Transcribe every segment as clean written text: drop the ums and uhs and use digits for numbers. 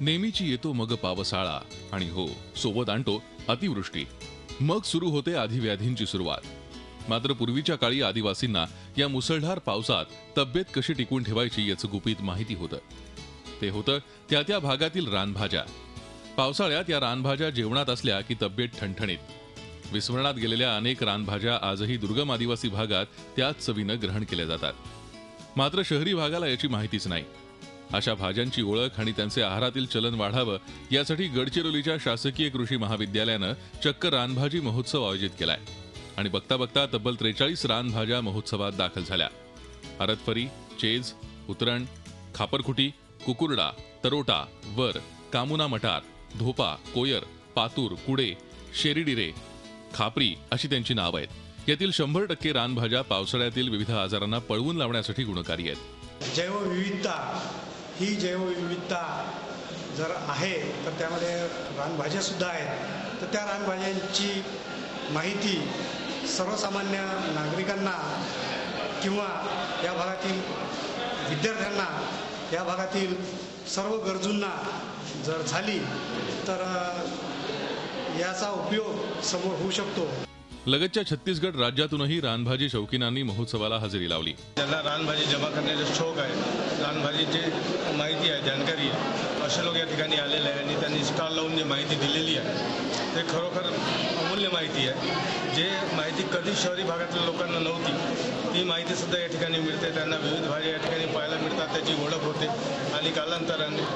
नेहमीची येतो मग पावसाळा आणि हो सोबत आणतो अतिवृष्टी। मग सुरू होते आधीव्याधींची सुरुवात। मात्र पूर्वीच्या काळी आदिवासींना या मुसळधार पावसात तब्येत कशी टिकवून ठेवायची याचं गुपित माहिती होतं। ते होतं त्या भागातील रानभाज्या। पावसाळ्यात या रानभाज्या जेवणात असल्या की तब्येत ठणठणीत। विस्मरणात गेलेल्या अनेक रानभाज्या आजही दुर्गम आदिवासी भागात त्याच चवीनं ग्रहण केल्या जातात। मात्र शहरी भागाला याची माहितीच नाही। अशा भाज्यांची ओळख आणि त्यांचे आहारातील चलन वाढावं यासाठी गडचिरोलीच्या शासकीय कृषी महाविद्यालयानं चक्क रानभाजी महोत्सव आयोजित केलाय आणि बघता बघता तब्बल 43 रानभाज्या महोत्सवात दाखल झाल्या। हरतफरी, चेज, उतरण, खापरखुटी, कुकुरडा, तरोटा, वर, कामुना मटार, धोपा, कोयर, पातूर, कुडे, शेरिडिरे, खापरी अशी त्यांची नावं आहेत। यातील 100% रानभाज्या पावसाळ्यातील विविध आजारांना पळवून लावण्यासाठी गुणकारी आहेत। जैवविविधता ही जैवविविधता जर आहे तर त्यामध्ये रानभाज्या सुद्धा आहेत। तर त्या रानभाज्यांची माहिती सर्वसामान्य नागरिकांना किंवा या भागातील विद्यार्थ्यांना, या भागातील सर्व गरजूंना जर झाली तर याचा उपयोग समोर होऊ शकतो। लगतच्या छत्तीसगड राज्यातूनही रानभाजी शौकीनांनी महोत्सवाला हजेरी लावली। ज्यांना रानभाजी जमा करण्याचा शौक आहे, रानभाजीची माहिती आहे, जानकारी आहे, असे लोक या ठिकाणी आलेले आहे आणि त्यांनी स्टॉल लावून जी माहिती दिलेली आहे ते खरोखर अमूल्य माहिती आहे। जे माहिती कधी शहरी भागातल्या लोकांना नव्हती ती माहिती सुद्धा या ठिकाणी मिळते। त्यांना विविध भाज्या या ठिकाणी पाहायला मिळतात, त्याची ओळख होते आणि कालांतराने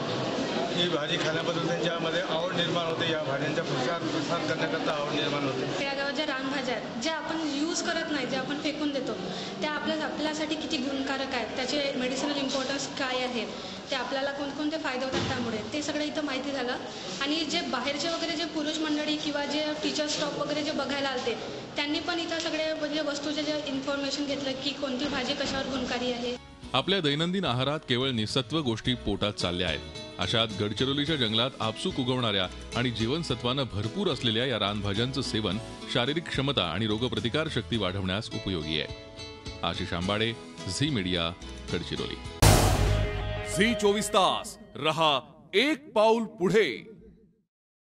ही भाजी खाण्याबद्दल त्यांच्यामध्ये आवड निर्माण होते। या भाज्यांचा प्रसार करण्याकरता आवड निर्माण होते। या गावात ज्या रानभाज्या आहेत ज्या आपण यूज करत नाही, ज्या आपण फेकून देतो, त्या आपल्यासाठी किती गुणकारक आहेत, त्याचे मेडिसिनल इम्पॉर्टन्स काय आहेत, ते आपल्याला कोणकोणते फायदे होतात त्यामुळे ते सगळं इथं माहिती झालं। आणि जे बाहेरचे वगैरे जे पुरुष मंडळी किंवा जे टीचर स्टॉप वगैरे जे बघायला आलते त्यांनी पण इथं सगळे म्हणजे वस्तूचे जे इन्फॉर्मेशन घेतलं की कोणती भाजी कशावर गुणकारी आहे। आपल्या दैनंदिन आहारात केवळ निसत्व गोष्टी पोटात चालल्या आहेत। अशात गडचिरोलीच्या जंगलात आपसूक उगवणाऱ्या आणि जीवनसत्वानं भरपूर असलेल्या या रानभाज्यांचं सेवन शारीरिक क्षमता आणि रोगप्रतिकार शक्ती वाढवण्यास उपयोगी आहे। आशिष आंबाडे, झी मीडिया, गडचिरोली। झी 24 तास रहा एक पाऊल पुढे।